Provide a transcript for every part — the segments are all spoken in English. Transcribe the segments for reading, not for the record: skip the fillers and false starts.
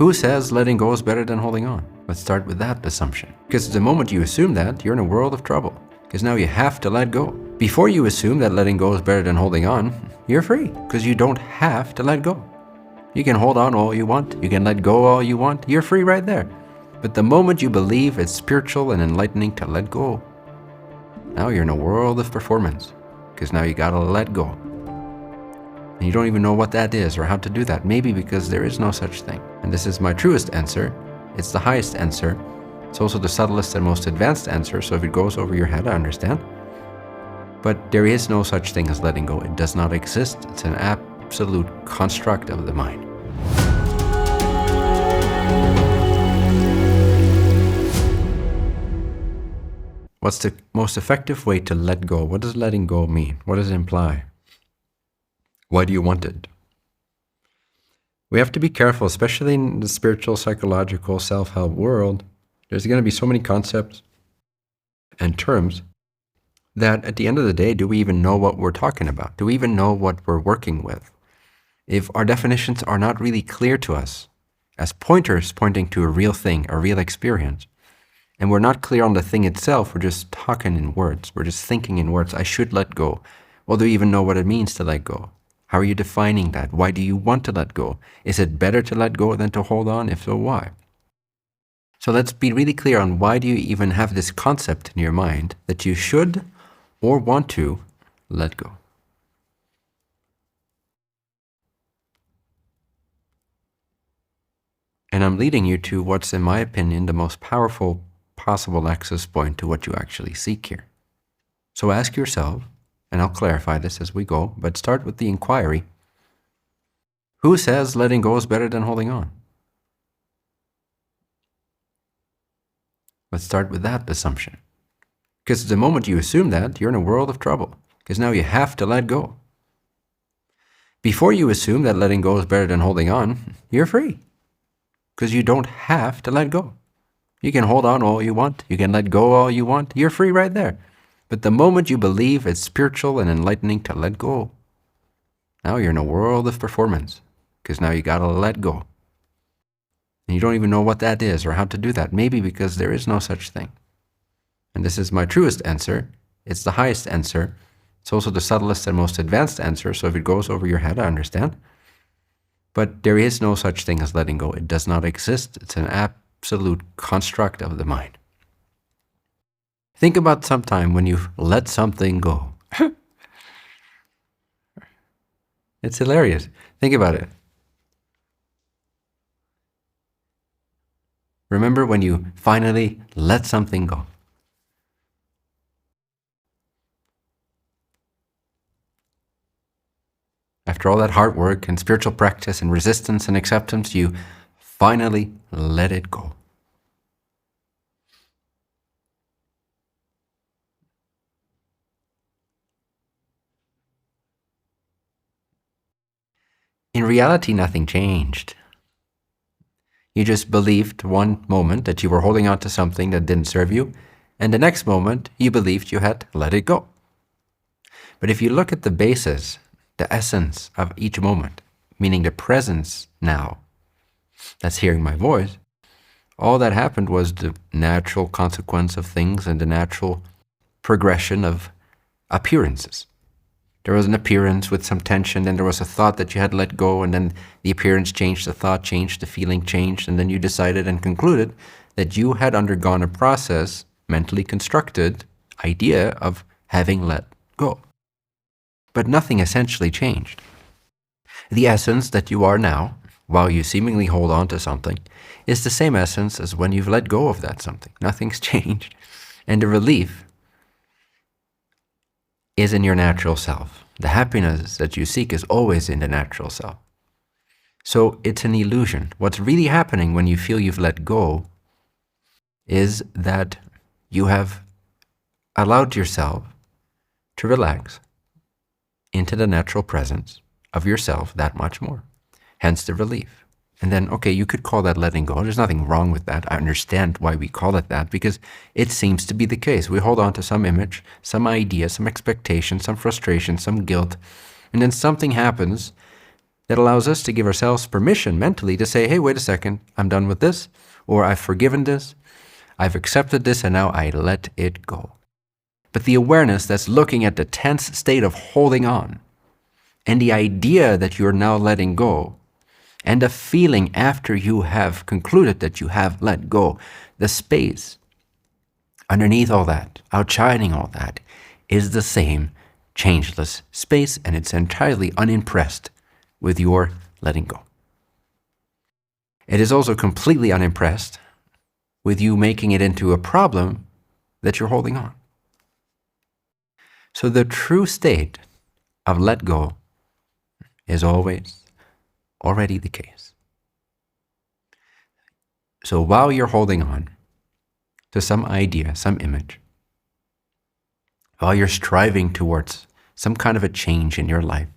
Who says letting go is better than holding on? Let's start with that assumption. Because the moment you assume that, you're in a world of trouble. Because now you have to let go. Before you assume that letting go is better than holding on, you're free. Because you don't have to let go. You can hold on all you want. You can let go all you want. You're free right there. But the moment you believe it's spiritual and enlightening to let go, now you're in a world of performance. Because now you gotta let go. And you don't even know what that is or how to do that. Maybe because there is no such thing. And this is my truest answer. It's the highest answer. It's also the subtlest and most advanced answer. So if it goes over your head, I understand. But there is no such thing as letting go. It does not exist. It's an absolute construct of the mind. What's the most effective way to let go? What does letting go mean? What does it imply? Why do you want it? We have to be careful, especially in the spiritual, psychological, self-help world. There's going to be so many concepts and terms that at the end of the day, do we even know what we're talking about? Do we even know what we're working with? If our definitions are not really clear to us as pointers pointing to a real thing, a real experience, and we're not clear on the thing itself, we're just talking in words. We're just thinking in words. I should let go. Well, do you even know what it means to let go? How are you defining that? Why do you want to let go? Is it better to let go than to hold on? If so, why? So let's be really clear on why do you even have this concept in your mind that you should or want to let go. And I'm leading you to what's, in my opinion, the most powerful possible access point to what you actually seek here. So ask yourself, and I'll clarify this as we go, but start with the inquiry. Who says letting go is better than holding on? Let's start with that assumption. Because the moment you assume that, you're in a world of trouble. Because now you have to let go. Before you assume that letting go is better than holding on, you're free. Because you don't have to let go. You can hold on all you want. You can let go all you want. You're free right there. But the moment you believe it's spiritual and enlightening to let go, now you're in a world of performance. Because now you gotta let go. And you don't even know what that is or how to do that. Maybe because there is no such thing. And this is my truest answer. It's the highest answer. It's also the subtlest and most advanced answer. So if it goes over your head, I understand. But there is no such thing as letting go. It does not exist. It's an absolute construct of the mind. Think about some time when you've let something go. It's hilarious. Think about it. Remember when you finally let something go. After all that hard work and spiritual practice and resistance and acceptance, you finally let it go. In reality, nothing changed. You just believed one moment that you were holding on to something that didn't serve you, and the next moment you believed you had let it go. But if you look at the basis, the essence of each moment, meaning the presence now, that's hearing my voice, all that happened was the natural consequence of things and the natural progression of appearances. There was an appearance with some tension, then there was a thought that you had let go, and then the appearance changed, the thought changed, the feeling changed, and then you decided and concluded that you had undergone a process, mentally constructed idea of having let go. But nothing essentially changed. The essence that you are now, while you seemingly hold on to something, is the same essence as when you've let go of that something. Nothing's changed. And the relief is in your natural self. The happiness that you seek is always in the natural self. So it's an illusion. What's really happening when you feel you've let go is that you have allowed yourself to relax into the natural presence of yourself that much more. Hence the relief. And then, okay, you could call that letting go. There's nothing wrong with that. I understand why we call it that, because it seems to be the case. We hold on to some image, some idea, some expectation, some frustration, some guilt, and then something happens that allows us to give ourselves permission mentally to say, hey, wait a second, I'm done with this, or I've forgiven this, I've accepted this, and now I let it go. But the awareness that's looking at the tense state of holding on, and the idea that you're now letting go, and the feeling after you have concluded that you have let go, the space underneath all that, outshining all that, is the same changeless space, and it's entirely unimpressed with your letting go. It is also completely unimpressed with you making it into a problem that you're holding on. So the true state of let go is always already the case. So while you're holding on to some idea, some image, while you're striving towards some kind of a change in your life,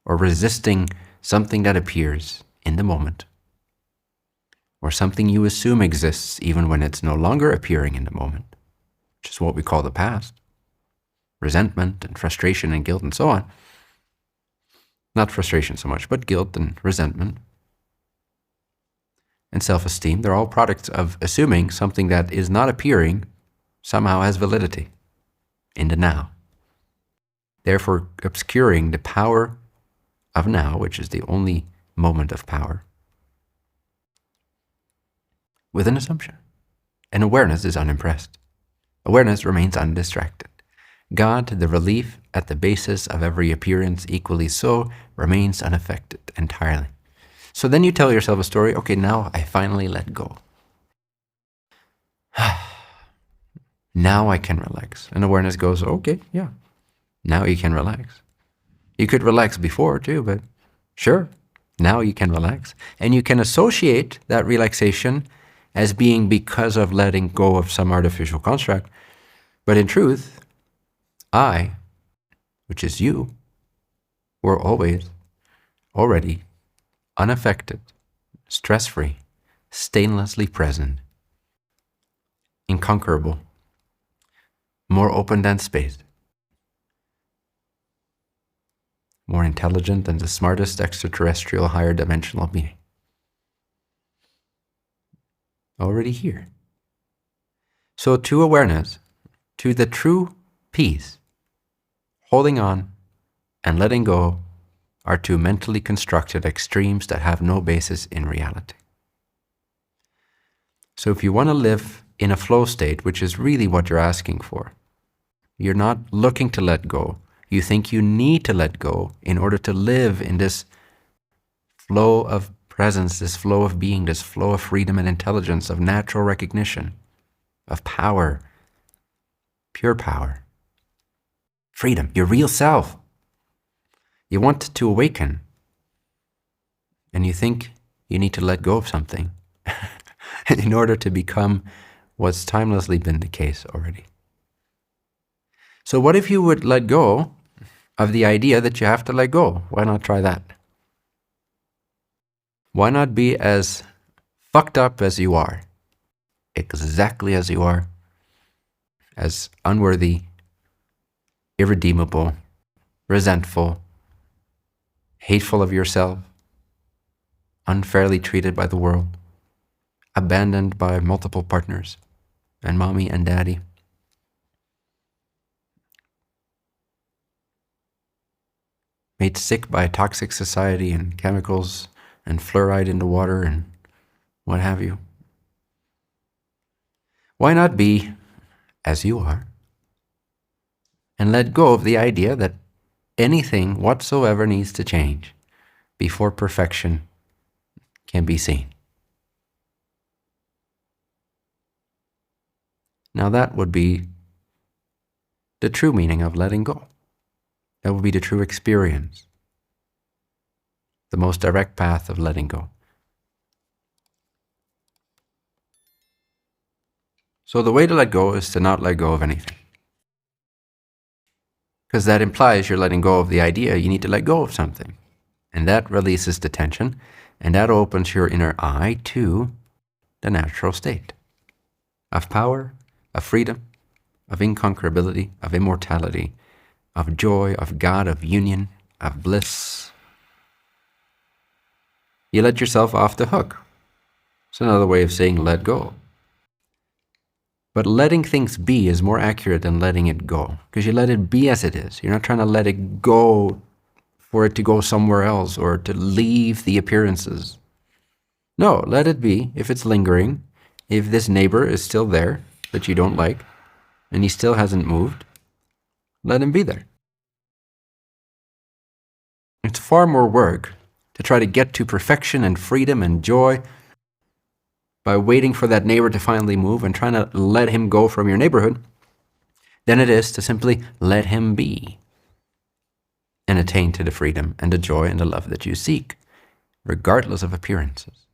or resisting something that appears in the moment, or something you assume exists even when it's no longer appearing in the moment, which is what we call the past, resentment and frustration and guilt and so on. Not frustration so much, but guilt and resentment and self-esteem. They're all products of assuming something that is not appearing somehow has validity in the now, therefore obscuring the power of now, which is the only moment of power, with an assumption. And awareness is unimpressed. Awareness remains undistracted. God, the relief at the basis of every appearance, equally so, remains unaffected entirely. So then you tell yourself a story, okay, now I finally let go. Now I can relax. And awareness goes, okay, yeah, now you can relax. You could relax before too, but sure, now you can relax. And you can associate that relaxation as being because of letting go of some artificial construct. But in truth, I, which is you, were always, already, unaffected, stress-free, stainlessly present, inconquerable, more open than space, more intelligent than the smartest extraterrestrial higher dimensional being. Already here. So to awareness, to the true peace, holding on and letting go are two mentally constructed extremes that have no basis in reality. So if you want to live in a flow state, which is really what you're asking for, you're not looking to let go. You think you need to let go in order to live in this flow of presence, this flow of being, this flow of freedom and intelligence, of natural recognition, of power, pure power, freedom, your real self. You want to awaken, and you think you need to let go of something in order to become what's timelessly been the case already. So what if you would let go of the idea that you have to let go? Why not try that? Why not be as fucked up as you are, exactly as you are, as unworthy, irredeemable, resentful, hateful of yourself, unfairly treated by the world, abandoned by multiple partners, and mommy and daddy, made sick by toxic society and chemicals and fluoride in the water and what have you. Why not be as you are and let go of the idea that anything whatsoever needs to change before perfection can be seen? Now that would be the true meaning of letting go. That would be the true experience, the most direct path of letting go. So the way to let go is to not let go of anything. Because that implies you're letting go of the idea you need to let go of something. And that releases the tension, and that opens your inner eye to the natural state of power, of freedom, of inconquerability, of immortality, of joy, of God, of union, of bliss, You let yourself off the hook. It's another way of saying let go. But letting things be is more accurate than letting it go, because you let it be as it is. You're not trying to let it go for it to go somewhere else or to leave the appearances. No, let it be. If it's lingering, if this neighbor is still there that you don't like, and he still hasn't moved, let him be there. It's far more work to try to get to perfection and freedom and joy by waiting for that neighbor to finally move and trying to let him go from your neighborhood than it is to simply let him be and attain to the freedom and the joy and the love that you seek, regardless of appearances.